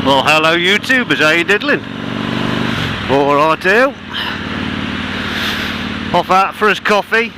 Well, hello YouTubers, how you diddling? Alright, off out for his coffee.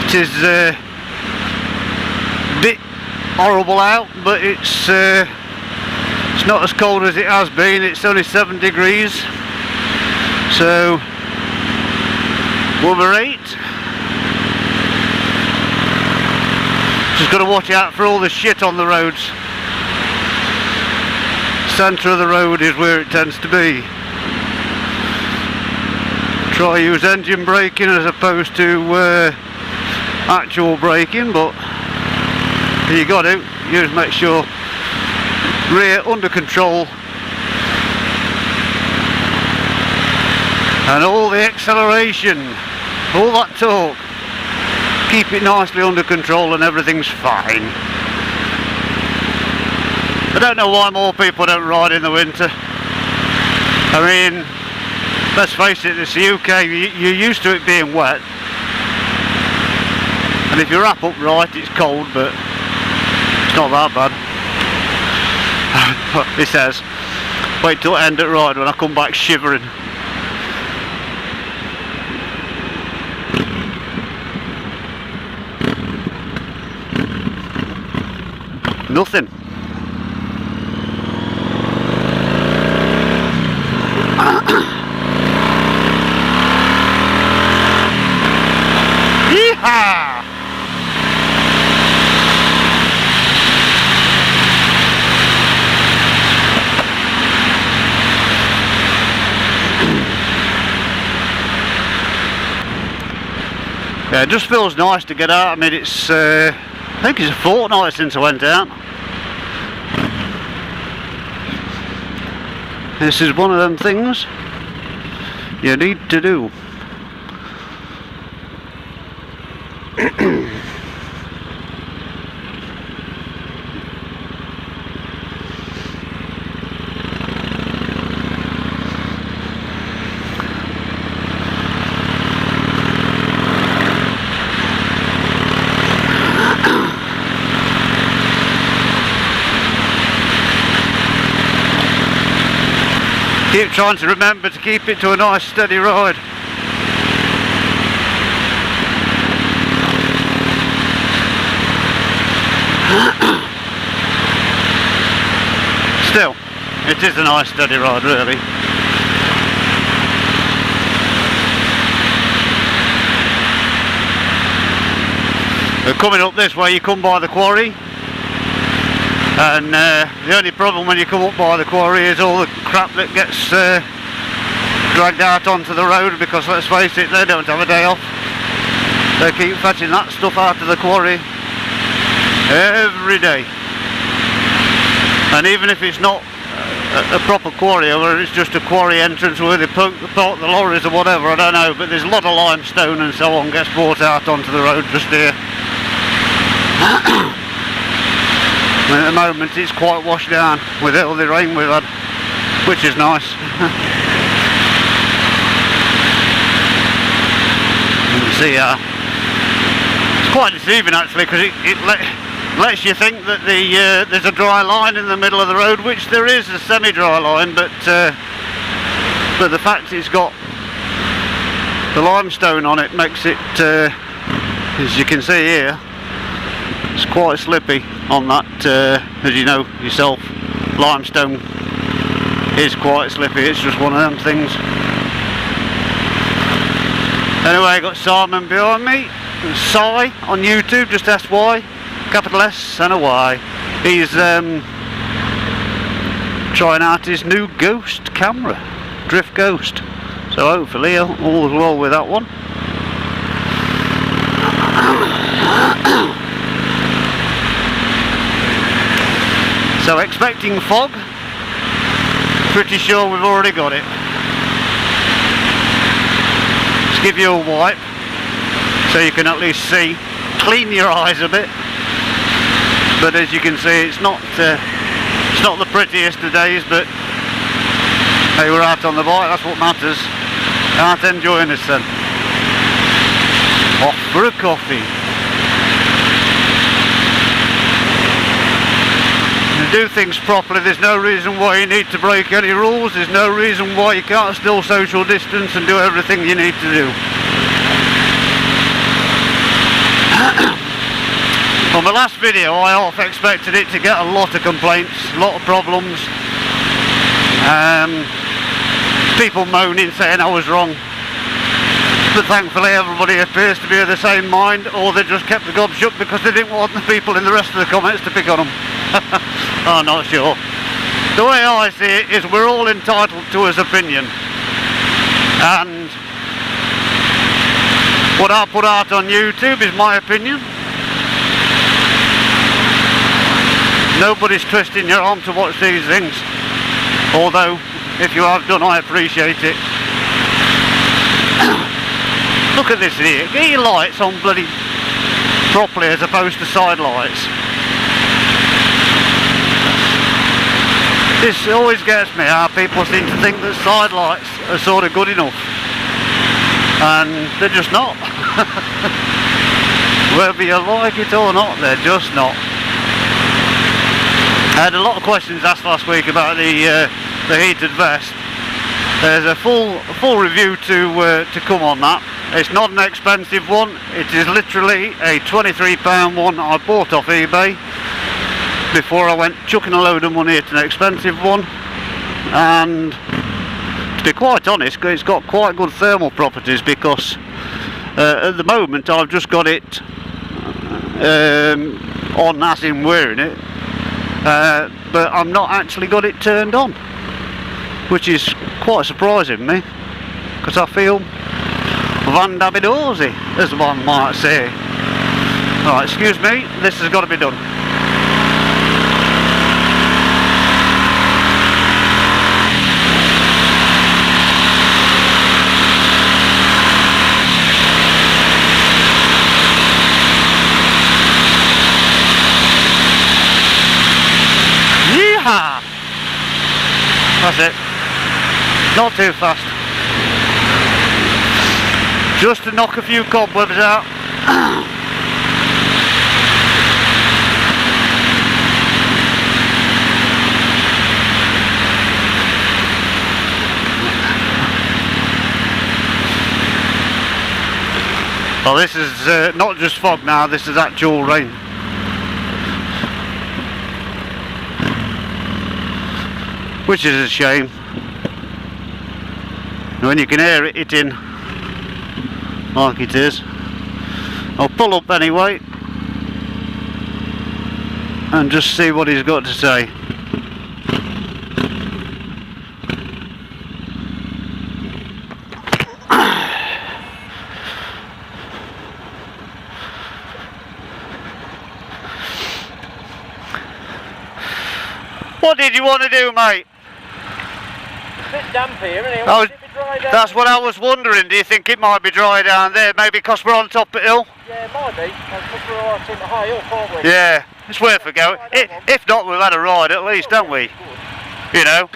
It is a bit horrible out, but it's not as cold as it has been. It's only 7 degrees, so we'll be right. Just got to watch out for all the shit on the roads. Centre of the road is where it tends to be. Try use engine braking as opposed to actual braking, but you got to. You just make sure rear under control and all the acceleration, all that torque. Keep it nicely under control and everything's fine. I don't know why more people don't ride in the winter. I mean, let's face it, it's the UK, you're used to it being wet. And if you wrap up right, it's cold, but it's not that bad. It says, wait till I end it ride when I come back shivering. Nothing. Yeehaw! Yeah, it just feels nice to get out. I mean, it's I think it's a fortnight since I went out. This is one of them things you need to do. Keep trying to remember to keep it to a nice steady ride. Still, it is a nice steady ride really. Coming up this way you come by the quarry. And the only problem when you come up by the quarry is all the crap that gets dragged out onto the road, because let's face it, they don't have a day off. They keep fetching that stuff out of the quarry every day. And even if it's not a proper quarry, or it's just a quarry entrance where they park the lorries or whatever, I don't know, but there's a lot of limestone and so on gets brought out onto the road just here. At the moment it's quite washed down with all the rain we've had, which is nice. You can see it's quite deceiving actually, because it lets you think that there's a dry line in the middle of the road, which there is a semi-dry line, but the fact it's got the limestone on it makes it, as you can see here, it's quite slippy on that, as you know yourself. Limestone is quite slippy, it's just one of them things. Anyway, I got Simon behind me, Si on YouTube, just S-Y, capital S and a Y. He's trying out his new Ghost camera, Drift Ghost, so hopefully all is well with that one. So expecting fog, pretty sure we've already got it. Just give you a wipe so you can at least see, clean your eyes a bit. But as you can see, it's not the prettiest of days, but hey, we're out on the bike, that's what matters. Out enjoying this then. Off for a coffee. do things properly. There's no reason why you need to break any rules. There's no reason why you can't still social distance and do everything you need to do. On the last video I half expected it to get a lot of complaints, a lot of problems, people moaning saying I was wrong, but thankfully everybody appears to be of the same mind, or they just kept the gob shut because they didn't want the people in the rest of the comments to pick on them. I'm not sure. The way I see it is we're all entitled to his opinion, and what I put out on YouTube is my opinion. Nobody's twisting your arm to watch these things, although if you have done, I appreciate it. Look at this here, get your lights on bloody properly as opposed to side lights. This always gets me, how people seem to think that side lights are sort of good enough, and they're just not. Whether you like it or not, they're just not. I had a lot of questions asked last week about the heated vest. There's a full review to come on that. It's not an expensive one. It is literally a £23 one I bought off eBay before I went chucking a load of money at an expensive one. And to be quite honest, it's got quite good thermal properties, because at the moment I've just got it on as in wearing it. But I'm not actually got it turned on, which is quite surprising me, because I feel Van Davidorsy, as one might say. Right, excuse me, this has got to be done. That's it. Not too fast. Just to knock a few cobwebs out. Well, this is not just fog now, this is actual rain. Which is a shame, when you can hear it hitting like it is. I'll pull up anyway and just see what he's got to say. What did you want to do, mate? It's a bit damp here, isn't it? It be dry down? That's what I was wondering. Do you think it might be dry down there? Maybe because we're on top of the hill? Yeah, it might be. Because we're right in the high hill, aren't we? Yeah, it's worth a go. If not, we've had a ride at least, haven't we? You know.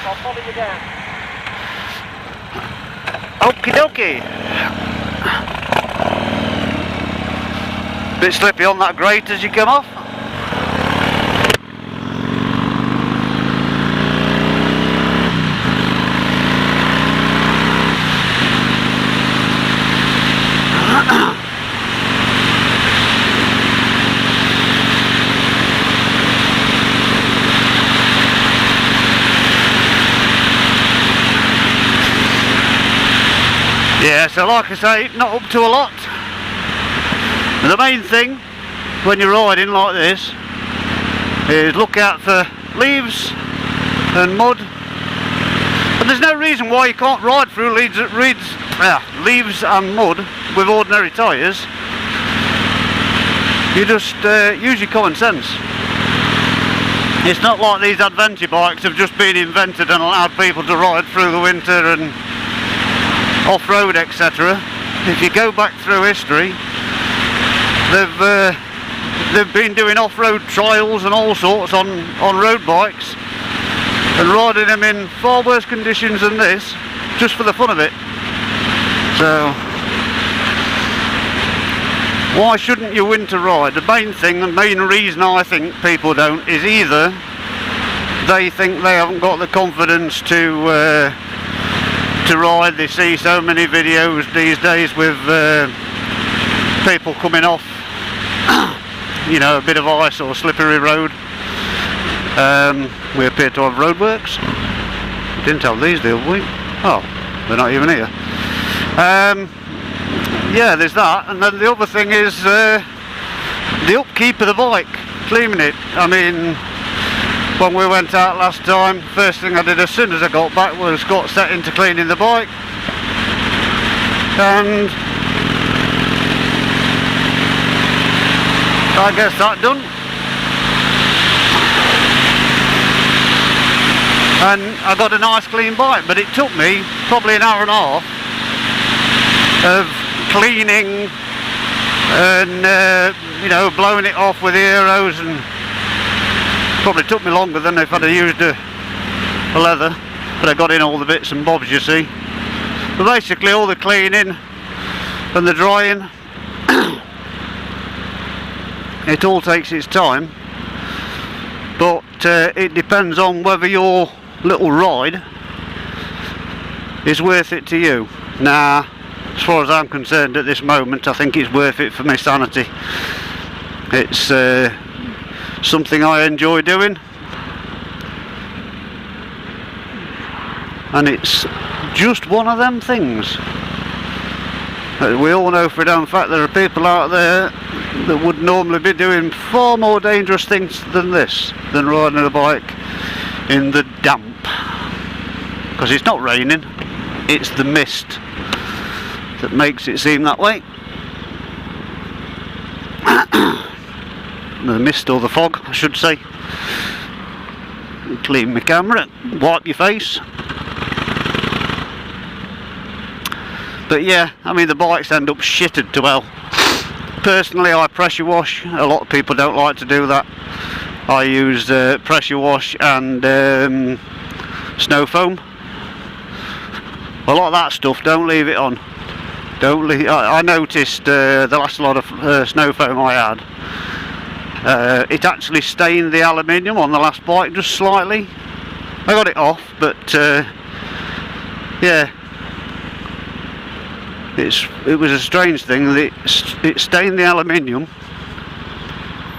I'll follow you down. Okie dokie. Bit slippy on that grate as you come off. Yeah, so like I say, not up to a lot. The main thing when you're riding like this is look out for leaves and mud. And there's no reason why you can't ride through leaves and mud with ordinary tyres. You just use your common sense. It's not like these adventure bikes have just been invented and allowed people to ride through the winter and off-road, etc. If you go back through history, they've been doing off-road trials and all sorts on road bikes and riding them in far worse conditions than this, just for the fun of it. So Why shouldn't you winter ride? The main thing, the main reason I think people don't, is either they think they haven't got the confidence to ride. They see so many videos these days with people coming off you know, a bit of ice or slippery road. We appear to have roadworks. Didn't have these, did we? Oh, they're not even here. Yeah, there's that, and then the other thing is the upkeep of the bike, cleaning it. I mean, when we went out last time, first thing I did as soon as I got back was got set into cleaning the bike, and I guess that done. And I got a nice clean bike, but it took me probably an hour and a half of cleaning and you know, blowing it off with the aeros, and probably took me longer than if I'd have used a leather, but I got in all the bits and bobs, you see. But basically all the cleaning and the drying, it all takes its time, but it depends on whether your little ride is worth it to you. Now, as far as I'm concerned at this moment, I think it's worth it for my sanity. It's something I enjoy doing, and it's just one of them things. We all know for a damn fact there are people out there that would normally be doing far more dangerous things than this, than riding a bike in the damp. Because it's not raining, it's the mist that makes it seem that way. The mist or the fog, I should say. Clean my camera, wipe your face. But yeah, I mean, the bikes end up shitted to hell. Personally, I pressure wash. A lot of people don't like to do that. I use pressure wash and snow foam. A lot of that stuff, don't leave it on. Don't leave. I noticed the last lot of snow foam I had, it actually stained the aluminium on the last bike just slightly. I got it off, but yeah, it was a strange thing that it stained the aluminium,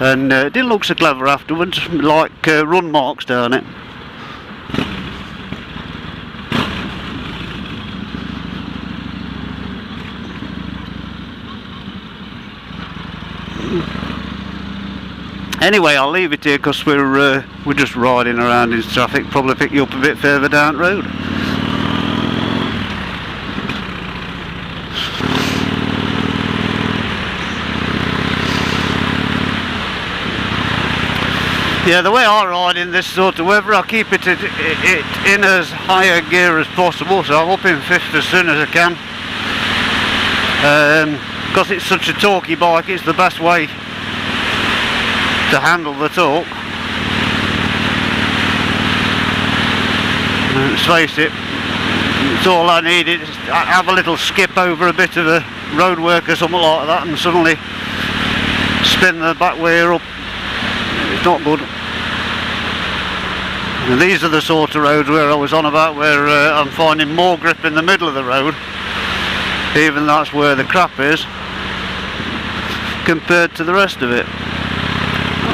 and it didn't look so clever afterwards, like run marks down it. Anyway, I'll leave it here because we're just riding around in traffic. Probably pick you up a bit further down the road. Yeah, the way I ride in this sort of weather, I keep it in as high a gear as possible, so I'm up in fifth as soon as I can. Because it's such a torquey bike, it's the best way to handle the torque. Let's face it, it's all I need. It's have a little skip over a bit of a roadwork or something like that, and suddenly spin the back wheel up. It's not good. And these are the sort of roads where I was on about, where I'm finding more grip in the middle of the road, even that's where the crap is, compared to the rest of it.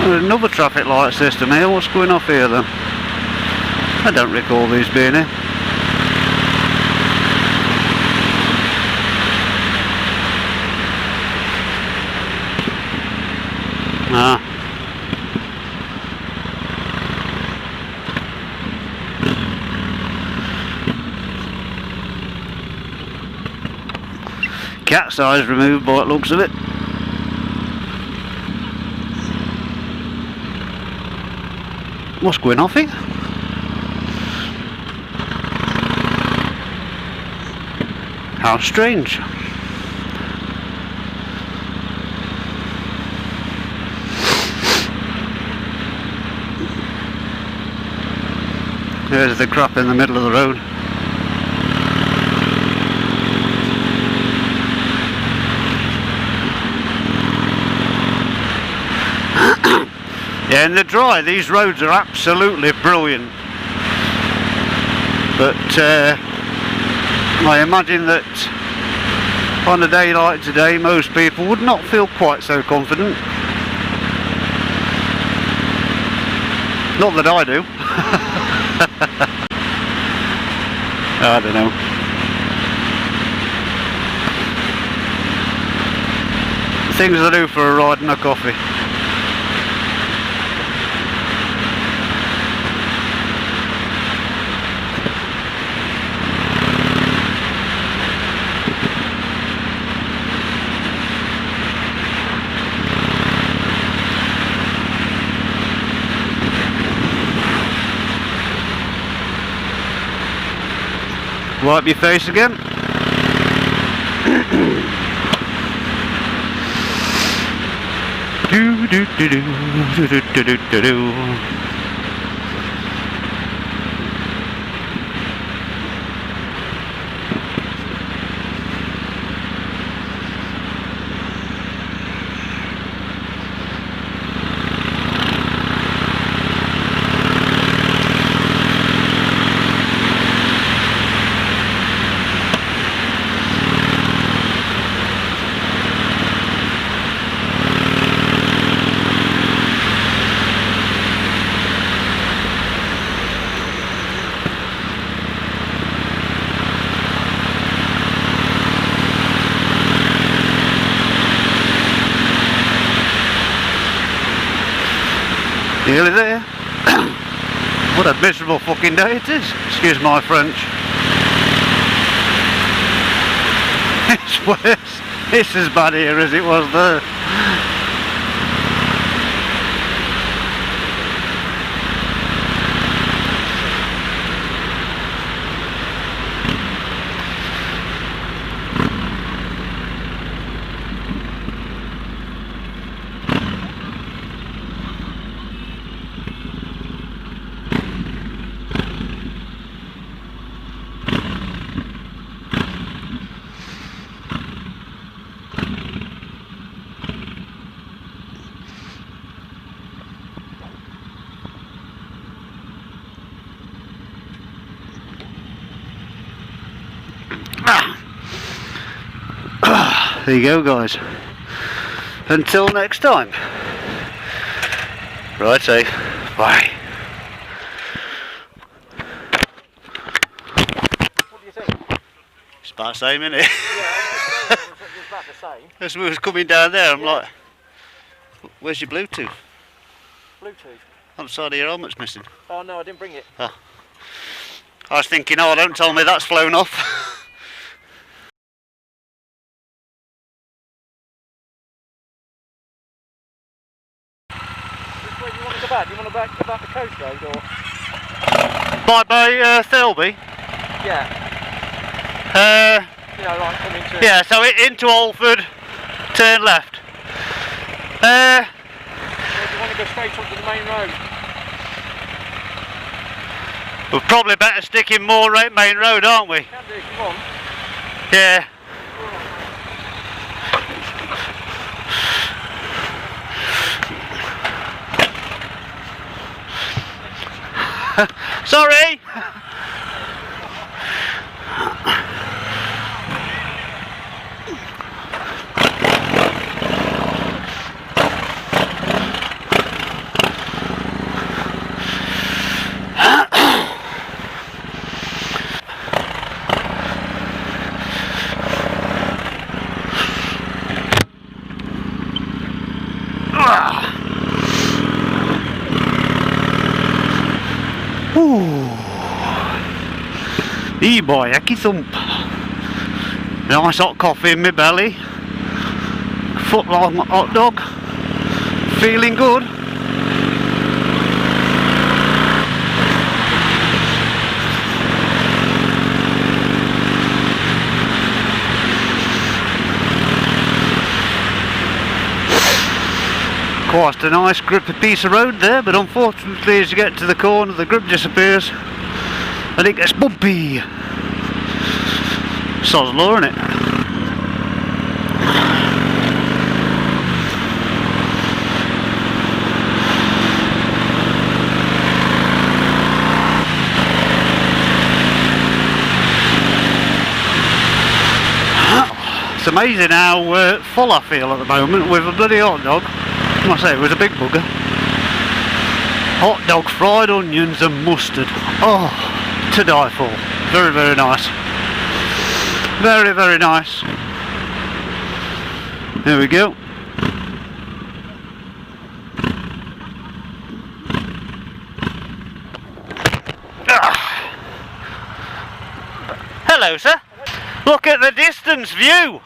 There's another traffic light system here. What's going off here then? I don't recall these being here. Ah. Cat's eyes removed by the looks of it. What's going off here? How strange. There's the crap in the middle of the road. Yeah, in the dry, these roads are absolutely brilliant. But I imagine that on a day like today, most people would not feel quite so confident. Not that I do. I don't know. Things I do for a ride and a coffee. Wipe your face again. Do do do do do do do do do. Nearly there. What a miserable fucking day it is. Excuse my French. It's worse. It's as bad here as it was there. There you go, guys. Until next time. Righto. Bye. What do you think? It's about the same, isn't it? Yeah, it's about the same. As we was coming down there, I'm like, where's your Bluetooth? Bluetooth? On the side of your helmet's missing. Oh no, I didn't bring it. Oh. I was thinking, oh, don't tell me that's flown off. Which way do you want to go back? Do you want to go back the coast road or? By Thirlby? Yeah. You know, like coming to... Yeah, so into Alford, turn left. Or do you want to go straight onto the main road? We're probably better sticking more main road, aren't we? Can do if you want. Yeah. Sorry. E-boy, ecky thump. Nice hot coffee in my belly. Foot long hot dog. Feeling good. Quite a nice grippy piece of road there, but unfortunately as you get to the corner the grip disappears and it gets bumpy. Sod's law, innit? It's amazing how full I feel at the moment with a bloody hot dog. I must say, it was a big bugger. Hot dog, fried onions and mustard. Oh, to die for. Very, very nice. Very, very nice. There we go. Hello, sir. Look at the distance view.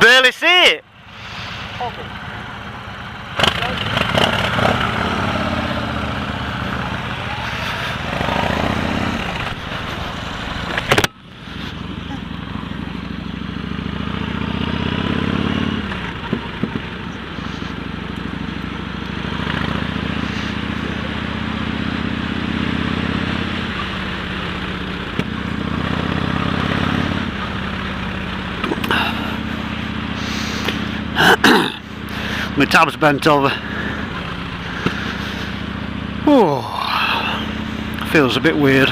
Barely see it. My tab's bent over. Oh, feels a bit weird.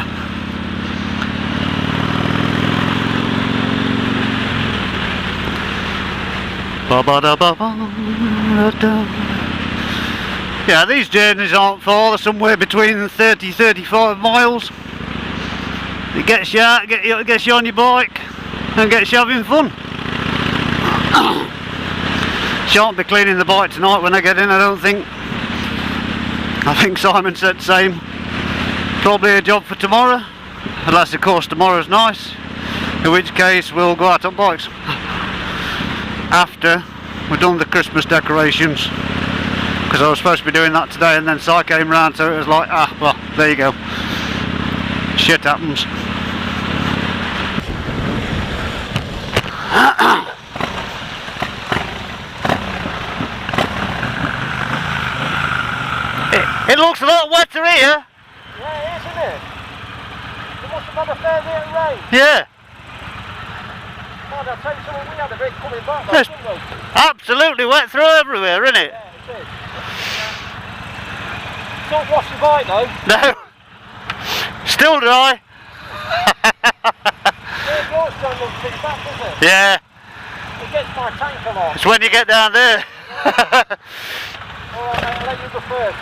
Yeah, these journeys aren't far. They're somewhere between 30-35 miles. It gets you out, gets you on your bike, and gets you having fun. Shan't be cleaning the bike tonight when I get in, I don't think. I think Simon said the same. Probably a job for tomorrow, unless of course tomorrow's nice, in which case we'll go out on bikes after we've done the Christmas decorations, because I was supposed to be doing that today and then Si came round, so it was like, ah, well, there you go. Shit happens. It looks a lot wetter here. Yeah, it is, isn't it? It must have had a fair bit of rain. Yeah. God, I'll tell you something, we had a bit coming back though, didn't we? Absolutely wet through everywhere, isn't it? Yeah, it is. Don't wash your bike though. No. Still dry. It goes down the big back, doesn't it? Yeah. It gets my tank along. It's when you get down there. Alright mate, I'll let you go first.